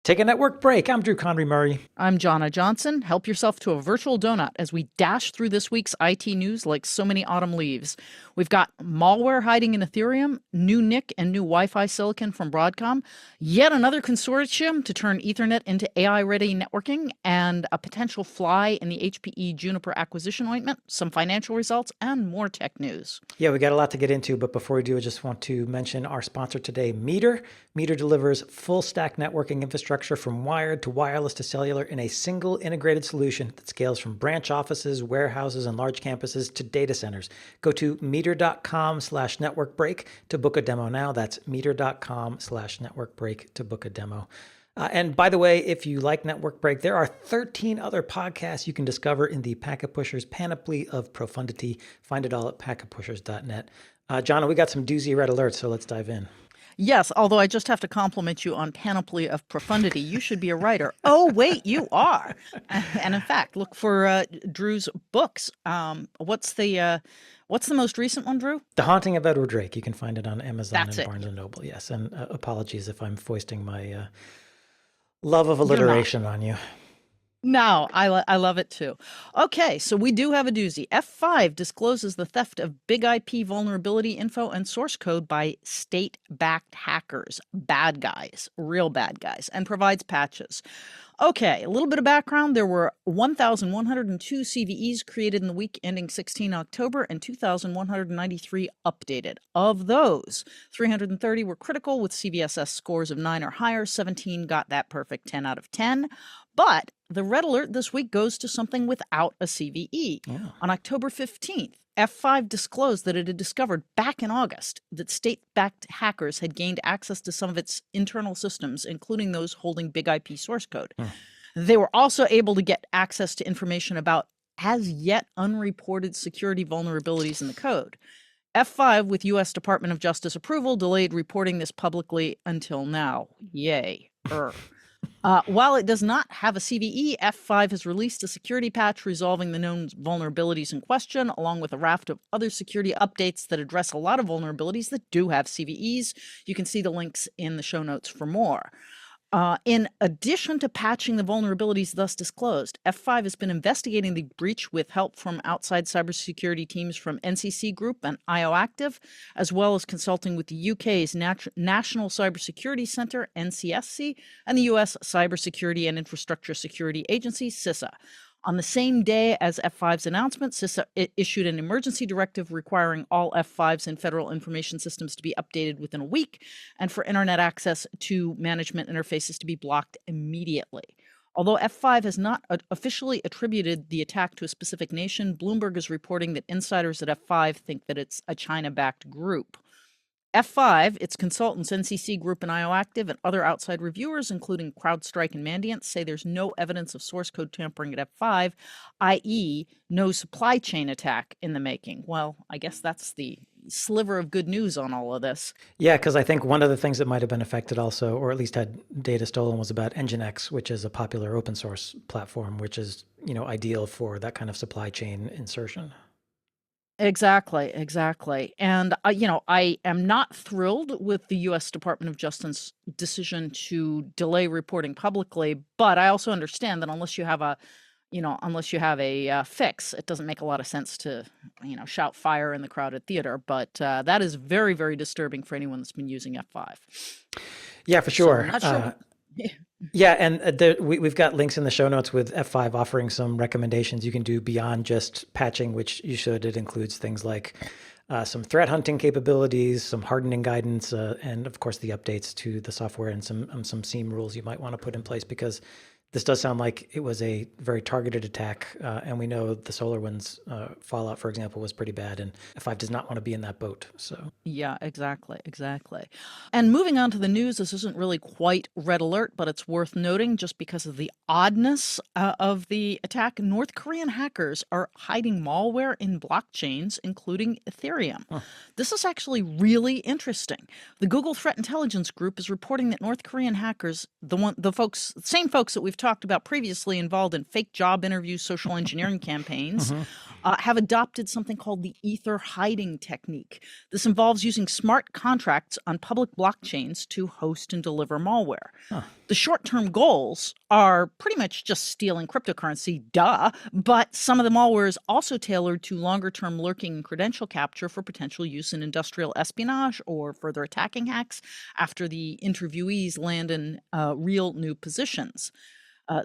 Take a network break. I'm Drew Conry Murray. I'm Jonna Johnson. Help yourself to a virtual donut as we dash through this week's IT news like so many autumn leaves. We've got malware hiding in Ethereum, new NIC and new Wi-Fi silicon from Broadcom, yet another consortium to turn Ethernet into AI-ready networking, and a potential fly in the HPE Juniper acquisition ointment, some financial results, and more tech news. Yeah, we got a lot to get into, but before we do, I just want to mention our sponsor today, Meter. Meter delivers full-stack networking infrastructure from wired to wireless to cellular in a single integrated solution that scales from branch offices, warehouses, and large campuses to data centers. Go to meter.com/networkbreak to book a demo now. That's meter.com/networkbreak to book a demo. And by the way, if you like Network Break, there are 13 other podcasts you can discover in the Packet Pushers panoply of profundity. Find it all at packetpushers.net. Jonna, we got some doozy red alerts, so let's dive in. Yes, although I just have to compliment you on panoply of profundity. You should be a writer. Oh, wait, you are. And in fact, look for Drew's books. What's the most recent one, Drew? The Haunting of Edward Drake. You can find it on Amazon That's and it. Barnes & Noble. Yes, and apologies if I'm foisting my love of alliteration on you. No, I love it too. Okay, so we do have a doozy. F5 discloses the theft of big IP vulnerability info and source code by state-backed hackers, bad guys, real bad guys, and provides patches. Okay, a little bit of background. There were 1,102 CVEs created in the week ending 16 October and 2,193 updated. Of those, 330 were critical with CVSS scores of 9 or higher. 17 got that perfect 10 out of 10. But the red alert this week goes to something without a CVE. Yeah. On October 15th, F5 disclosed that it had discovered back in August that state-backed hackers had gained access to some of its internal systems, including those holding big IP source code. They were also able to get access to information about as yet unreported security vulnerabilities in the code. F5, with U.S. Department of Justice approval, delayed reporting this publicly until now. Yay. While it does not have a CVE, F5 has released a security patch resolving the known vulnerabilities in question, along with a raft of other security updates that address a lot of vulnerabilities that do have CVEs. You can see the links in the show notes for more. In addition to patching the vulnerabilities thus disclosed, F5 has been investigating the breach with help from outside cybersecurity teams from NCC Group and IOActive, as well as consulting with the UK's National Cybersecurity Centre, NCSC, and the US Cybersecurity and Infrastructure Security Agency, CISA. On the same day as F5's announcement, CISA issued an emergency directive requiring all F5s in federal information systems to be updated within a week and for internet access to management interfaces to be blocked immediately. Although F5 has not officially attributed the attack to a specific nation, Bloomberg is reporting that insiders at F5 think that it's a China-backed group. F5, its consultants, NCC Group and IOActive, and other outside reviewers, including CrowdStrike and Mandiant, say there's no evidence of source code tampering at F5, i.e., no supply chain attack in the making. Well, I guess that's the sliver of good news on all of this. Yeah, because I think one of the things that might have been affected also, or at least had data stolen, was about Nginx, which is a popular open source platform, which is, ideal for that kind of supply chain insertion. Exactly. And, I am not thrilled with the U.S. Department of Justice's decision to delay reporting publicly, but I also understand that unless you have a fix, it doesn't make a lot of sense to, shout fire in the crowded theater. But that is very, very disturbing for anyone that's been using F5. Yeah, for sure. So I'm not sure. Yeah, and we've got links in the show notes with F5 offering some recommendations you can do beyond just patching, which you should. It includes things like some threat hunting capabilities, some hardening guidance, and of course the updates to the software and some SIEM rules you might want to put in place, because this does sound like it was a very targeted attack, and we know the SolarWinds fallout, for example, was pretty bad, and F5 does not want to be in that boat. So yeah, exactly. And moving on to the news, this isn't really quite red alert, but it's worth noting just because of the oddness of the attack. North Korean hackers are hiding malware in blockchains, including Ethereum. This is actually really interesting. The Google Threat Intelligence Group is reporting that North Korean hackers, same folks that we've talked talked about previously involved in fake job interviews, social engineering campaigns, have adopted something called the ether hiding technique. This involves using smart contracts on public blockchains to host and deliver malware. The short-term goals are pretty much just stealing cryptocurrency, duh, but some of the malware is also tailored to longer-term lurking and credential capture for potential use in industrial espionage or further attacking hacks after the interviewees land in real new positions.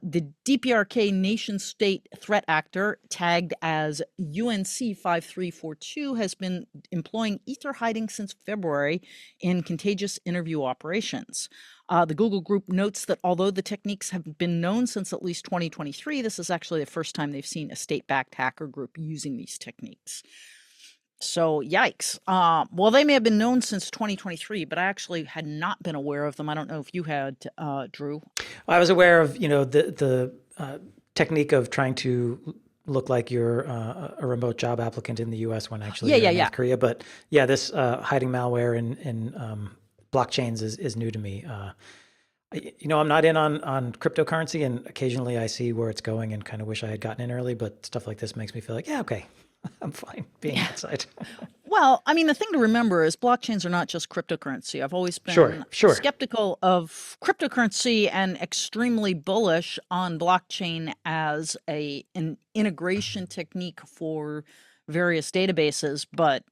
The DPRK nation-state threat actor, tagged as UNC 5342, has been employing ether hiding since February in contagious interview operations. The Google group notes that although the techniques have been known since at least 2023, this is actually the first time they've seen a state-backed hacker group using these techniques. So, yikes. Well, they may have been known since 2023, but I actually had not been aware of them. I don't know if you had, Drew. I was aware of, the technique of trying to look like you're a remote job applicant in the U.S. when actually you're in North Korea. But yeah, this hiding malware in blockchains is new to me. I'm not in on cryptocurrency, and occasionally I see where it's going and kind of wish I had gotten in early. But stuff like this makes me feel like, yeah, okay. I'm fine being outside. Well, I mean, the thing to remember is blockchains are not just cryptocurrency. I've always been skeptical of cryptocurrency and extremely bullish on blockchain as an integration technique for various databases. But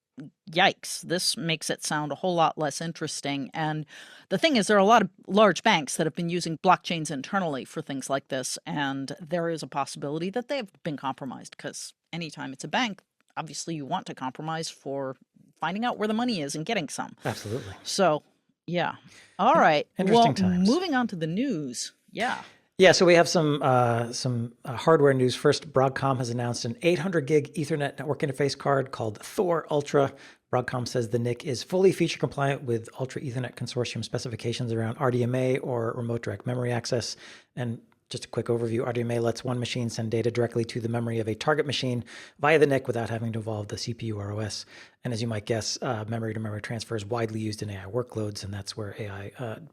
yikes, this makes it sound a whole lot less interesting. And the thing is, there are a lot of large banks that have been using blockchains internally for things like this. And there is a possibility that they've been compromised, because anytime it's a bank, obviously you want to compromise for finding out where the money is and getting some. Absolutely. So, yeah. All right. Interesting times. Moving on to the news. Yeah. Yeah, so we have some hardware news. First, Broadcom has announced an 800 gig Ethernet network interface card called Thor Ultra. Broadcom says the NIC is fully feature compliant with Ultra Ethernet Consortium specifications around RDMA or remote direct memory access. And just a quick overview, RDMA lets one machine send data directly to the memory of a target machine via the NIC without having to involve the CPU or OS. And as you might guess, memory-to-memory transfer is widely used in AI workloads, and that's where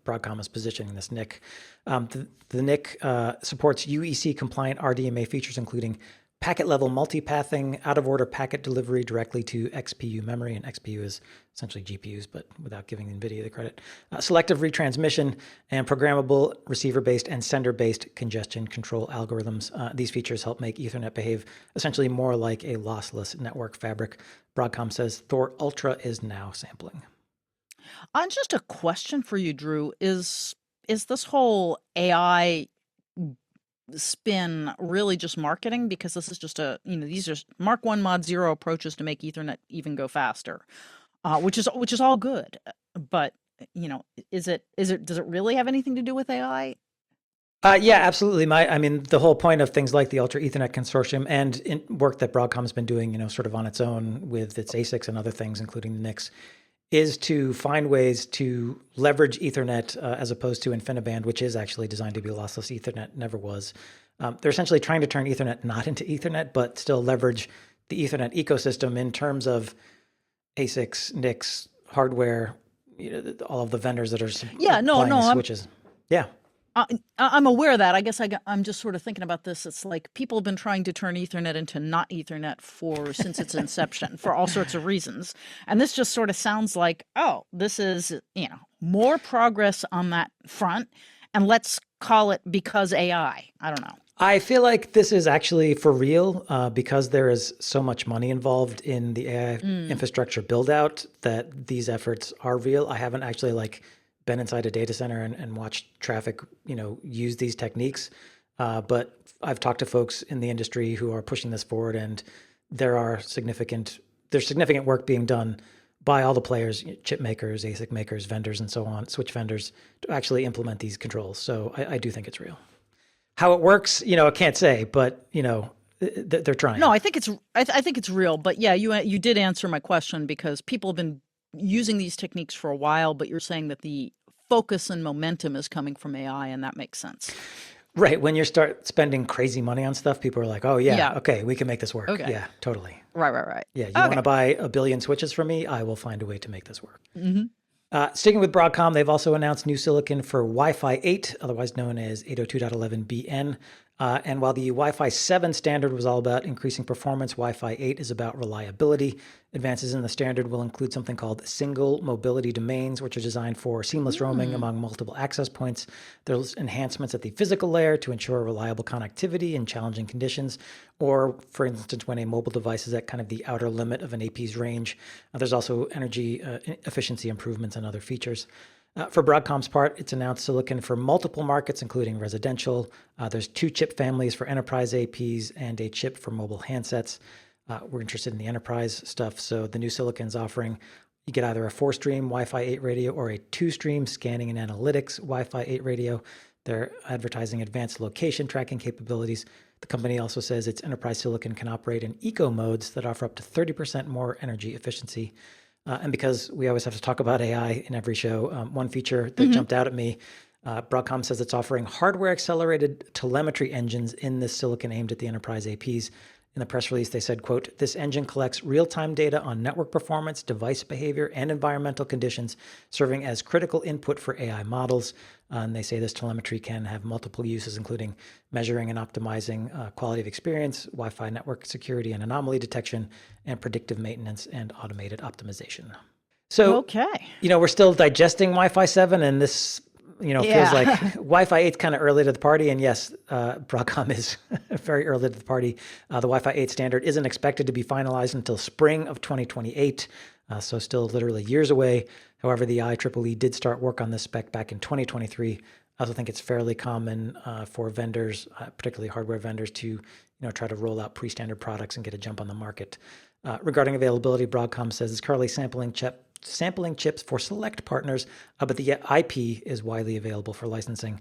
Broadcom is positioning this NIC. The NIC supports UEC-compliant RDMA features, including packet-level multipathing, out-of-order packet delivery directly to XPU memory, and XPU is essentially GPUs, but without giving NVIDIA the credit. Selective retransmission, and programmable receiver-based and sender-based congestion control algorithms. These features help make Ethernet behave essentially more like a lossless network fabric. Broadcom says Thor Ultra is now sampling. Just a question for you, Drew. Is this whole AI spin really just marketing? Because this is just these are Mark 1 Mod 0 approaches to make Ethernet even go faster, which is all good. But does it really have anything to do with AI? Yeah, absolutely. The whole point of things like the Ultra Ethernet Consortium and work that Broadcom's been doing, sort of on its own with its ASICs and other things, including the NICs, is to find ways to leverage Ethernet as opposed to InfiniBand, which is actually designed to be lossless. Ethernet never was. They're essentially trying to turn Ethernet not into Ethernet, but still leverage the Ethernet ecosystem in terms of ASICs, NICs, hardware, all of the vendors that are supplying switches. Yeah. I'm aware of that. I guess I'm just sort of thinking about this. It's like people have been trying to turn Ethernet into not Ethernet since its inception for all sorts of reasons. And this just sort of sounds like, this is, more progress on that front. And let's call it because AI. I don't know. I feel like this is actually for real because there is so much money involved in the AI infrastructure build out that these efforts are real. I haven't actually been inside a data center and watched traffic, use these techniques. But I've talked to folks in the industry who are pushing this forward, and there's significant work being done by all the players, chip makers, ASIC makers, vendors, and so on, switch vendors, to actually implement these controls. So I do think it's real. How it works, I can't say, but they're trying. No, I think it's real. But yeah, you did answer my question, because people have been using these techniques for a while, but you're saying that the focus and momentum is coming from AI, and that makes sense. Right. When you start spending crazy money on stuff, people are like, oh, yeah, okay, we can make this work. Okay. Yeah, totally. Right. Yeah, you want to buy 1 billion switches from me? I will find a way to make this work. Mm-hmm. Sticking with Broadcom, they've also announced new silicon for Wi-Fi 8, otherwise known as 802.11bn. And while the Wi-Fi 7 standard was all about increasing performance, Wi-Fi 8 is about reliability. Advances in the standard will include something called single mobility domains, which are designed for seamless roaming among multiple access points. There's enhancements at the physical layer to ensure reliable connectivity in challenging conditions, or for instance, when a mobile device is at kind of the outer limit of an AP's range. There's also energy efficiency improvements and other features. For Broadcom's part, it's announced silicon for multiple markets, including residential. There's 2 chip families for enterprise APs and a chip for mobile handsets. We're interested in the enterprise stuff, so the new silicon's offering, you get either a 4-stream Wi-Fi 8 radio or a 2-stream scanning and analytics Wi-Fi 8 radio. They're advertising advanced location tracking capabilities. The company also says its enterprise silicon can operate in eco modes that offer up to 30% more energy efficiency. And because we always have to talk about AI in every show, one feature that jumped out at me, Broadcom says it's offering hardware-accelerated telemetry engines in this silicon aimed at the enterprise APs. In the press release, they said, quote, "This engine collects real-time data on network performance, device behavior, and environmental conditions, serving as critical input for AI models." And they say this telemetry can have multiple uses, including measuring and optimizing quality of experience, Wi-Fi network security and anomaly detection, and predictive maintenance and automated optimization. So, Okay. we're still digesting Wi-Fi 7, and this feels like Wi-Fi 8 is kind of early to the party. And yes, Broadcom is very early to the party. The Wi-Fi 8 standard isn't expected to be finalized until spring of 2028, so still literally years away. However, the IEEE did start work on this spec back in 2023. I also think it's fairly common for vendors, particularly hardware vendors, to try to roll out pre-standard products and get a jump on the market. Regarding availability, Broadcom says it's currently sampling chips for select partners, but the IP is widely available for licensing.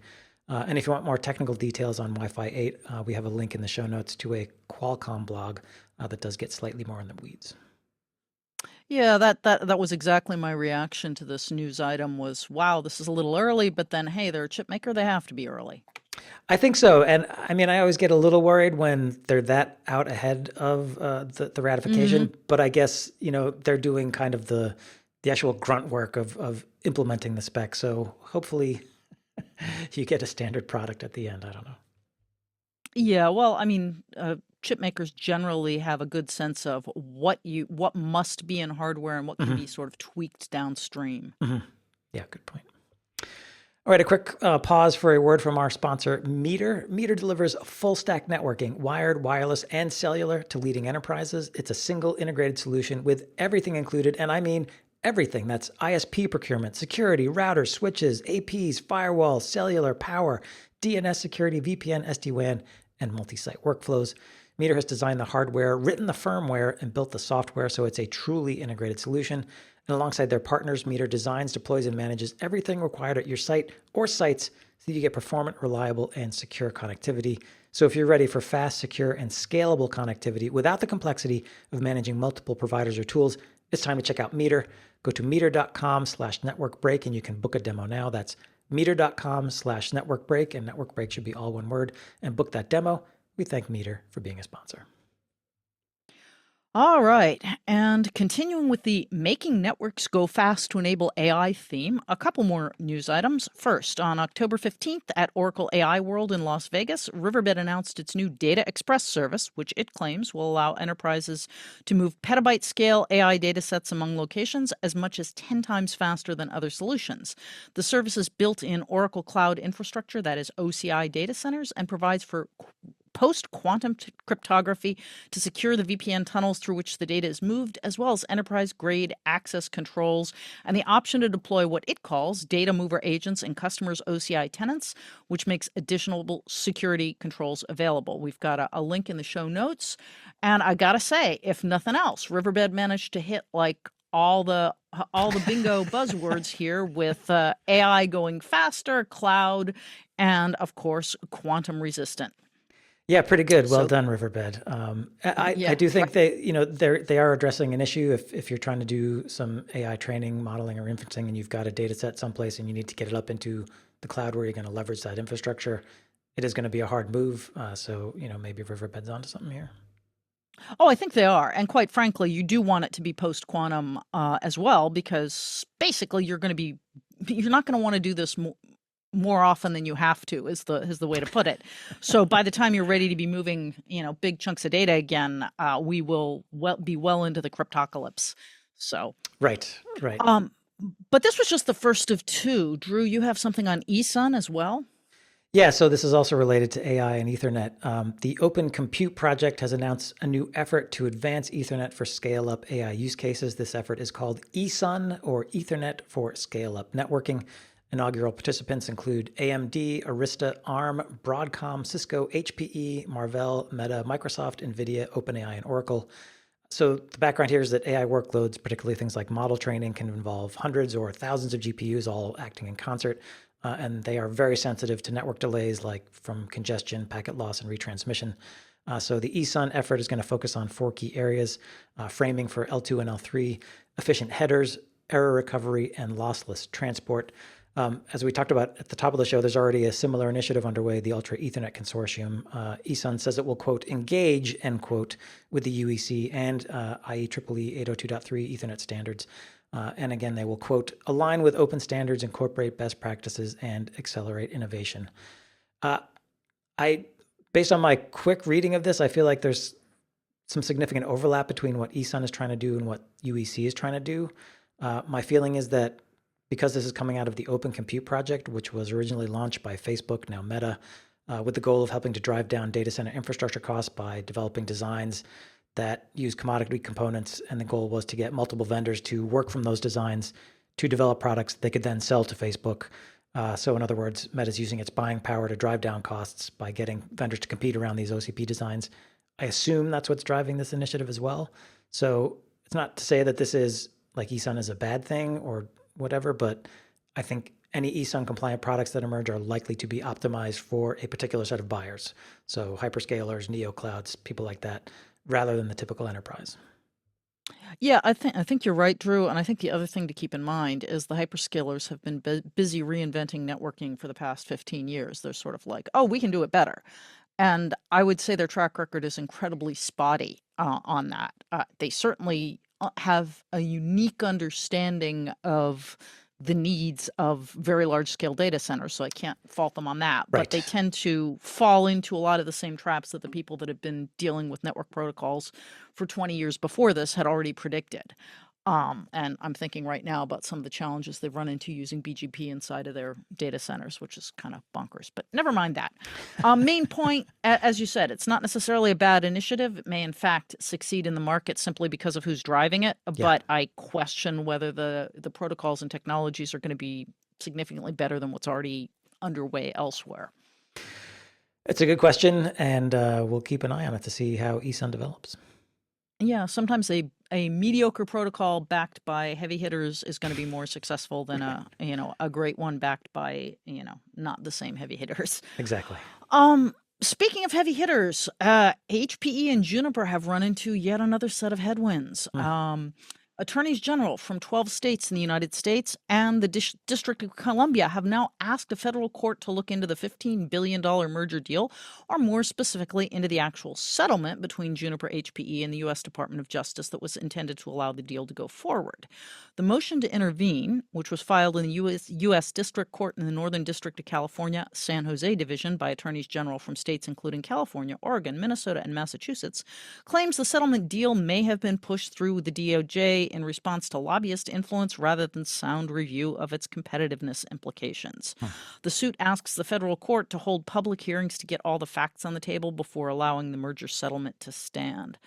And if you want more technical details on Wi-Fi 8, we have a link in the show notes to a Qualcomm blog that does get slightly more in the weeds. Yeah, that was exactly my reaction to this news item was, wow, this is a little early, but then, hey, they're a chip maker, they have to be early. I think so. And I mean, I always get a little worried when they're that out ahead of the ratification, but I guess, they're doing kind of the actual grunt work of implementing the spec. So hopefully you get a standard product at the end. I don't know. Yeah, well, I mean, chip makers generally have a good sense of what must be in hardware and what can be sort of tweaked downstream. Yeah, good point. All right, a quick pause for a word from our sponsor, Meter. Meter delivers full stack networking, wired, wireless, and cellular to leading enterprises. It's a single integrated solution with everything included, and I mean everything. That's ISP procurement, security, routers, switches, APs, firewalls, cellular, power, DNS security, VPN, SD-WAN, and multi-site workflows. Meter has designed the hardware, written the firmware, and built the software, so it's a truly integrated solution. And alongside their partners, Meter designs, deploys, and manages everything required at your site or sites so you get performant, reliable, and secure connectivity. So if you're ready for fast, secure, and scalable connectivity without the complexity of managing multiple providers or tools, it's time to check out Meter. Go to meter.com/networkbreak and you can book a demo now. That's meter.com/networkbreak, and network break should be all one word, and book that demo. We thank Meter for being a sponsor. All right, and continuing with the Making Networks Go Fast to Enable AI theme, a couple more news items. First, on October 15th at Oracle AI World in Las Vegas, Riverbed announced its new Data Express service, which it claims will allow enterprises to move petabyte-scale AI datasets among locations as much as 10 times faster than other solutions. The service is built in Oracle Cloud Infrastructure, that is OCI data centers, and provides for post-quantum cryptography to secure the VPN tunnels through which the data is moved, as well as enterprise-grade access controls, and the option to deploy what it calls data mover agents in customers' OCI tenants, which makes additional security controls available. We've got a link in the show notes, and I gotta say, if nothing else, Riverbed managed to hit like all the bingo buzzwords here with AI going faster, cloud, and of course, quantum resistant. Yeah, pretty good. Well done, Riverbed. I do think they are addressing an issue. If you're trying to do some AI training, modeling, or inferencing, and you've got a data set someplace and you need to get it up into the cloud where you're going to leverage that infrastructure, it is going to be a hard move. So maybe Riverbed's onto something here. Oh, I think they are. And quite frankly, you do want it to be post quantum as well, because basically you're not going to want to do this more often than you have to is the way to put it. So by the time you're ready to be moving, big chunks of data again, we will be well into the cryptocalypse. So, Right, right. um, but this was just the first of two. Drew, you have something on ESUN as well? Yeah, so this is also related to AI and Ethernet. The Open Compute Project has announced a new effort to advance Ethernet for scale up AI use cases. This effort is called ESUN, or Ethernet for Scale Up Networking. Inaugural participants include AMD, Arista, ARM, Broadcom, Cisco, HPE, Marvell, Meta, Microsoft, NVIDIA, OpenAI, and Oracle. So the background here is that AI workloads, particularly things like model training, can involve hundreds or thousands of GPUs all acting in concert. And they are very sensitive to network delays like from congestion, packet loss, and retransmission. So the ESUN effort is going to focus on four key areas: framing for L2 and L3, efficient headers, error recovery, and lossless transport. As we talked about at the top of the show, there's already a similar initiative underway, the Ultra Ethernet Consortium. ESUN says it will, quote, engage, end quote, with the UEC and IEEE 802.3 Ethernet standards. And again, they will, quote, align with open standards, incorporate best practices, and accelerate innovation. Based on my quick reading of this, I feel like there's some significant overlap between what ESUN is trying to do and what UEC is trying to do. My feeling is that because this is coming out of the Open Compute Project, which was originally launched by Facebook, now Meta, with the goal of helping to drive down data center infrastructure costs by developing designs that use commodity components, and the goal was to get multiple vendors to work from those designs to develop products they could then sell to Facebook. So in other words, Meta's using its buying power to drive down costs by getting vendors to compete around these OCP designs. I assume that's what's driving this initiative as well. So it's not to say that this is like ESUN is a bad thing or whatever, but I think any ESUN compliant products that emerge are likely to be optimized for a particular set of buyers. So hyperscalers, neoclouds, people like that, rather than the typical enterprise. Yeah, I think you're right, Drew. And I think the other thing to keep in mind is the hyperscalers have been busy reinventing networking for the past 15 years. They're sort of like, oh, we can do it better. And I would say their track record is incredibly spotty on that. They certainly have a unique understanding of the needs of very large scale data centers, so I can't fault them on that. But they Right. tend to fall into a lot of the same traps that the people that have been dealing with network protocols for 20 years before this had already predicted. And I'm thinking right now about some of the challenges they've run into using BGP inside of their data centers, which is kind of bonkers, but never mind that. Main point, as you said, it's not necessarily a bad initiative. It may, in fact, succeed in the market simply because of who's driving it. Yeah. But I question whether the protocols and technologies are going to be significantly better than what's already underway elsewhere. It's a good question, and we'll keep an eye on it to see how ESUN develops. Yeah, sometimes a mediocre protocol backed by heavy hitters is going to be more successful than a great one backed by not the same heavy hitters. Exactly. Speaking of heavy hitters, HPE and Juniper have run into yet another set of headwinds. Attorneys general from 12 states in the United States and the District of Columbia have now asked a federal court to look into the $15 billion merger deal, or more specifically, into the actual settlement between Juniper, HPE, and the U.S. Department of Justice that was intended to allow the deal to go forward. The motion to intervene, which was filed in the U.S. District Court in the Northern District of California, San Jose Division by attorneys general from states including California, Oregon, Minnesota, and Massachusetts, claims the settlement deal may have been pushed through the DOJ in response to lobbyist influence rather than sound review of its competitiveness implications. The suit asks the federal court to hold public hearings to get all the facts on the table before allowing the merger settlement to stand.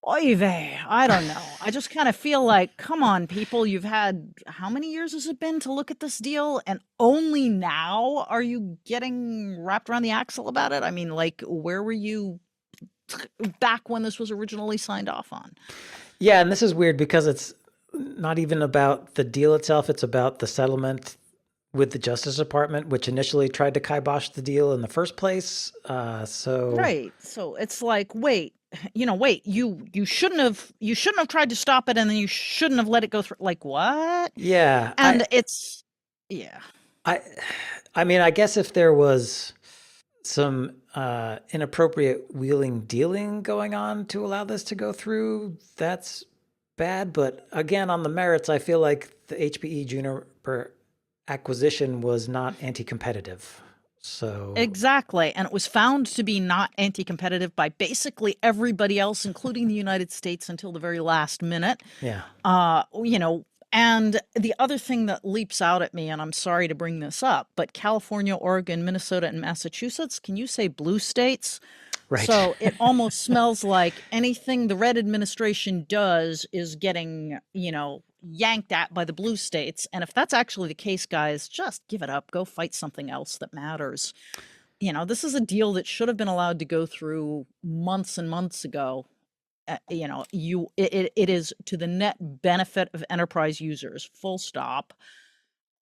Oy vey, I don't know. I just kind of feel like, come on, people, you've had how many years has it been to look at this deal? And only now are you getting wrapped around the axle about it? I mean, like, where were you back when this was originally signed off on? Yeah, and this is weird because it's not even about the deal itself. It's about the settlement with the Justice Department, which initially tried to kibosh the deal in the first place. Right. So it's like, wait, you shouldn't have tried to stop it, and then you shouldn't have let it go through. Like, what? Yeah, And it's, yeah. I mean, I guess if there was some inappropriate wheeling dealing going on to allow this to go through, that's bad. But again, on the merits, I feel like the HPE Juniper acquisition was not anti-competitive. So Exactly. And it was found to be not anti-competitive by basically everybody else, including the United States, until the very last minute. yeah, And the other thing that leaps out at me, and I'm sorry to bring this up, but California, Oregon, Minnesota, and Massachusetts, can you say blue states? right. So it almost smells like anything the red administration does is getting, yanked at by the blue states. And if that's actually the case, guys, just give it up. Go fight something else that matters. This is a deal that should have been allowed to go through months and months ago. It is to the net benefit of enterprise users, full stop.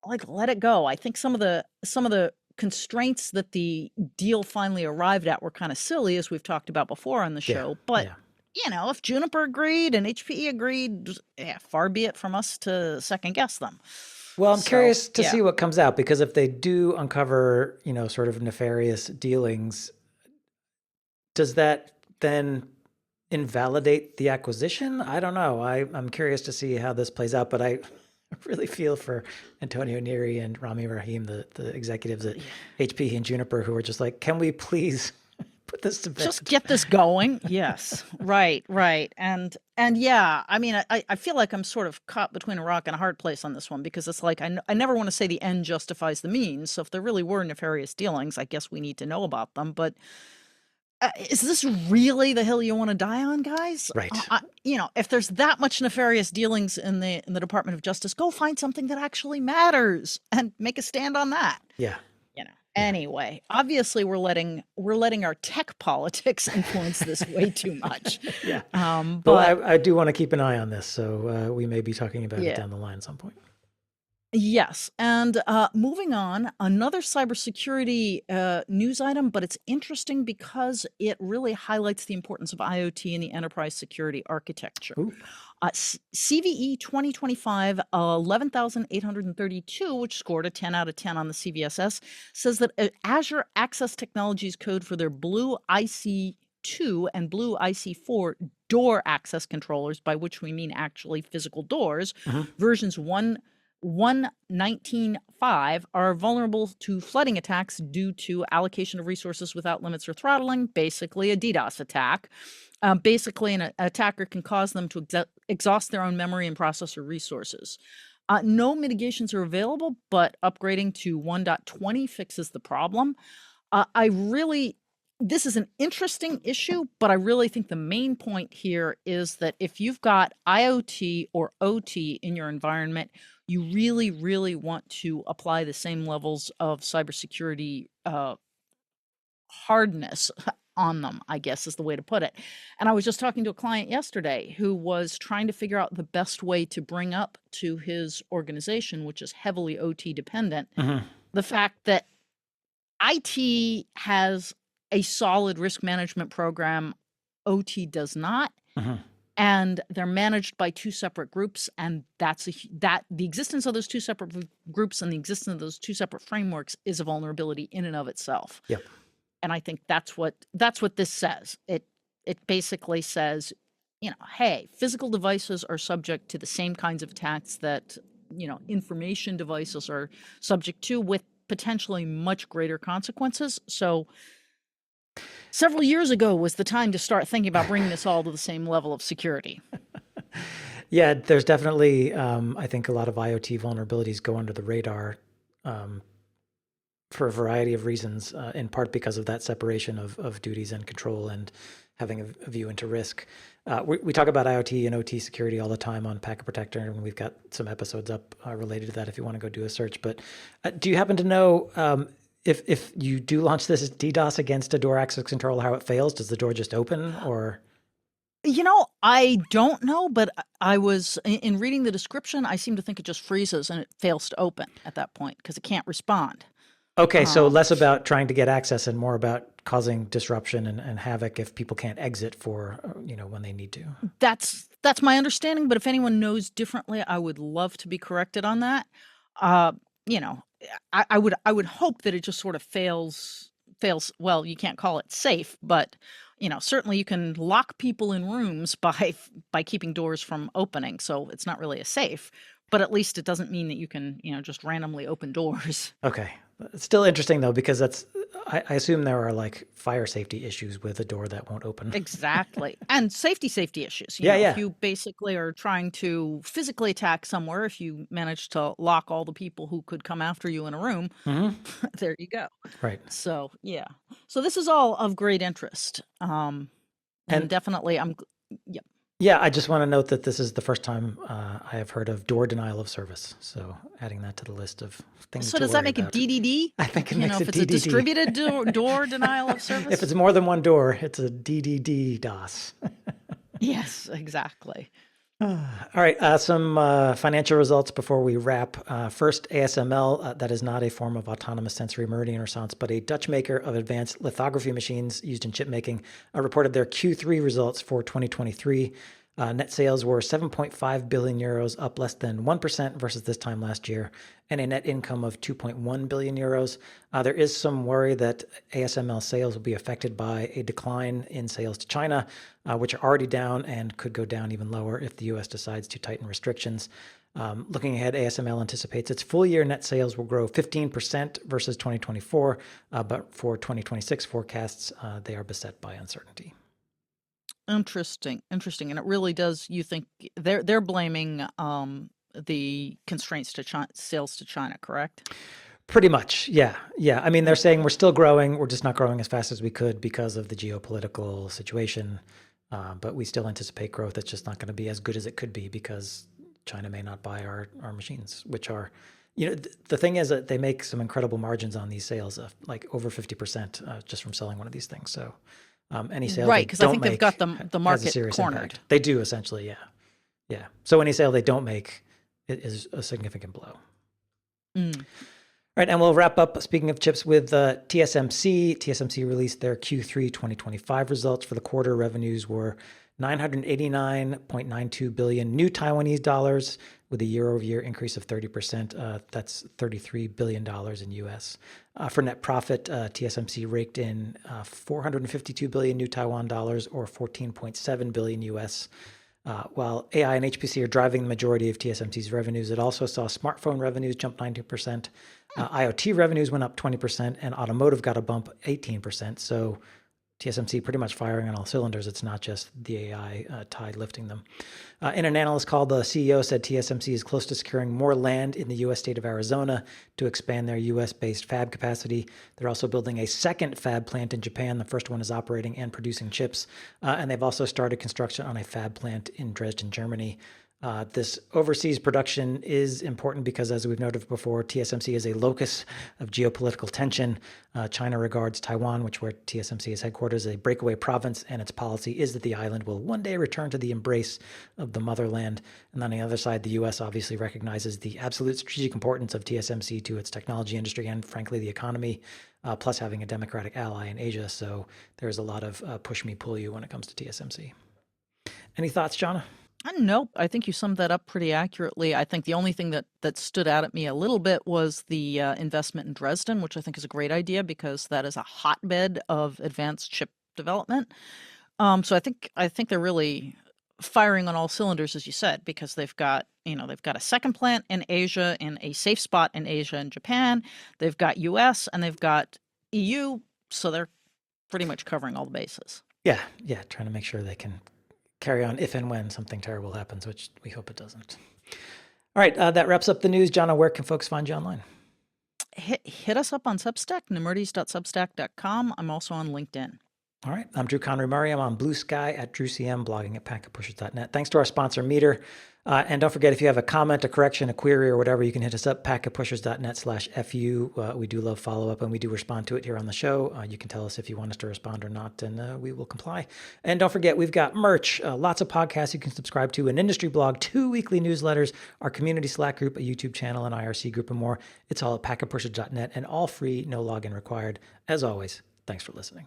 Like, let it go. I think some of the constraints that the deal finally arrived at were kind of silly, as we've talked about before on the show. But if Juniper agreed and HPE agreed, far be it from us to second guess them. Well, I'm curious to see what comes out, because if they do uncover, sort of nefarious dealings, does that then invalidate the acquisition? I don't know. I'm curious to see how this plays out, but I really feel for Antonio Neri and Rami Rahim, the executives at HPE and Juniper, who are just like, can we please put this to bed? Just get this going. Yes. Right. And yeah, I mean, I feel like I'm sort of caught between a rock and a hard place on this one, because it's like, I never want to say the end justifies the means. So if there really were nefarious dealings, I guess we need to know about them. But is this really the hill you want to die on, guys? Right. If there's that much nefarious dealings in the Department of Justice, go find something that actually matters and make a stand on that. Yeah. Anyway, obviously we're letting our tech politics influence this way too much. Yeah. But well, I do want to keep an eye on this, so we may be talking about it down the line at some point. Yes. And moving on, another cybersecurity news item, but it's interesting because it really highlights the importance of IoT in the enterprise security architecture. CVE 2025 11,832, which scored a 10 out of 10 on the CVSS, says that Azure Access Technologies code for their Blue IC2 and Blue IC4 door access controllers, by which we mean actually physical doors, versions 1.19.5 are vulnerable to flooding attacks due to allocation of resources without limits or throttling, basically a DDoS attack. Basically, an attacker can cause them to exhaust their own memory and processor resources. No mitigations are available, but upgrading to 1.20 fixes the problem. This is an interesting issue, but I really think the main point here is that if you've got IoT or OT in your environment, you really, really want to apply the same levels of cybersecurity hardness on them, I guess is the way to put it. And I was just talking to a client yesterday who was trying to figure out the best way to bring up to his organization, which is heavily OT dependent, the fact that IT has a solid risk management program, OT does not. And they're managed by two separate groups, and the existence of those two separate groups and the existence of those two separate frameworks is a vulnerability in and of itself. Yep. And I think that's what this says. It basically says, hey, physical devices are subject to the same kinds of attacks that information devices are subject to, with potentially much greater consequences. So several years ago was the time to start thinking about bringing this all to the same level of security. Yeah, there's definitely, I think, a lot of IoT vulnerabilities go under the radar for a variety of reasons, in part because of that separation of duties and control and having a view into risk. We talk about IoT and OT security all the time on Packet Protector, and we've got some episodes up related to that if you want to go do a search. But do you happen to know if you do launch this DDoS against a door access control, how it fails? Does the door just open, or? I don't know, but I was in reading the description, I seem to think it just freezes and it fails to open at that point because it can't respond. Okay, so less about trying to get access and more about causing disruption and havoc if people can't exit for, when they need to. That's my understanding, but if anyone knows differently, I would love to be corrected on that. I would hope that it just sort of fails fails. Well, you can't call it safe, but certainly you can lock people in rooms by keeping doors from opening. So it's not really a safe, but at least it doesn't mean that you can just randomly open doors. Okay. It's still interesting though, because I assume there are like fire safety issues with a door that won't open. Exactly. And safety issues. Yeah. If you basically are trying to physically attack somewhere, if you manage to lock all the people who could come after you in a room, there you go. Right. So, yeah. So this is all of great interest. And definitely yep. Yeah, I just want to note that this is the first time I have heard of door denial of service. So adding that to the list of things. So does that make about. a DDD? I think it makes if a it's DDD. a distributed door denial of service. If it's more than one door, it's a DDD DOS. Yes, exactly. All right, some financial results before we wrap. First, ASML, that is not a form of autonomous sensory meridian response, but a Dutch maker of advanced lithography machines used in chip making, reported their Q3 results for 2023. Net sales were 7.5 billion euros, up less than 1% versus this time last year, and a net income of 2.1 billion euros. There is some worry that ASML sales will be affected by a decline in sales to China, which are already down and could go down even lower if the U.S. decides to tighten restrictions. Looking ahead, ASML anticipates its full-year net sales will grow 15% versus 2024, but for 2026 forecasts, they are beset by uncertainty. Interesting. And it really does. You think they're blaming the constraints to sales to China, correct? Pretty much, yeah. I mean, they're saying we're still growing. We're just not growing as fast as we could because of the geopolitical situation. But we still anticipate growth. It's just not going to be as good as it could be because China may not buy our machines, which are, the thing is that they make some incredible margins on these sales, like over 50% just from selling one of these things. So any sale right, because I think they've got the market cornered. Impact. They do essentially, yeah. So any sale they don't make is a significant blow. All right, and we'll wrap up, speaking of chips, with TSMC. TSMC released their Q3 2025 results. For the quarter, revenues were 989.92 billion new Taiwanese dollars, with a year-over-year increase of 30%. That's $33 billion in US. For net profit, TSMC raked in 452 billion new Taiwan dollars, or 14.7 billion US. While AI and HPC are driving the majority of TSMC's revenues, it also saw smartphone revenues jump 19%. IoT revenues went up 20%, and automotive got a bump 18%. So TSMC pretty much firing on all cylinders. It's not just the AI tide lifting them. In an analyst call, the CEO said TSMC is close to securing more land in the U.S. state of Arizona to expand their U.S.-based fab capacity. They're also building a second fab plant in Japan. The first one is operating and producing chips. And they've also started construction on a fab plant in Dresden, Germany. This overseas production is important because, as we've noted before, TSMC is a locus of geopolitical tension. China regards Taiwan, where TSMC is headquartered, as a breakaway province, and its policy is that the island will one day return to the embrace of the motherland. And on the other side, the U.S. obviously recognizes the absolute strategic importance of TSMC to its technology industry and, frankly, the economy, plus having a democratic ally in Asia. So there's a lot of push me, pull you when it comes to TSMC. Any thoughts, Jonna? Nope. I think you summed that up pretty accurately. I think the only thing that stood out at me a little bit was the investment in Dresden, which I think is a great idea because that is a hotbed of advanced chip development. So I think they're really firing on all cylinders, as you said, because they've got a second plant in Asia, in a safe spot in Asia and Japan. They've got US and they've got EU, so they're pretty much covering all the bases. Yeah, trying to make sure they can carry on if and when something terrible happens, which we hope it doesn't. All right, that wraps up the news. Jonna, where can folks find you online? Hit us up on Substack, nemurdies.substack.com. I'm also on LinkedIn. All right, I'm Drew Conry Murray. I'm on Blue Sky at DrewCM, blogging at packetpushers.net. Thanks to our sponsor, Meter. And don't forget, if you have a comment, a correction, a query, or whatever, you can hit us up, packetpushers.net/FU. We do love follow-up, and we do respond to it here on the show. You can tell us if you want us to respond or not, and we will comply. And don't forget, we've got merch, lots of podcasts you can subscribe to, an industry blog, 2 weekly newsletters, our community Slack group, a YouTube channel, an IRC group, and more. It's all at packetpushers.net, and all free, no login required. As always, thanks for listening.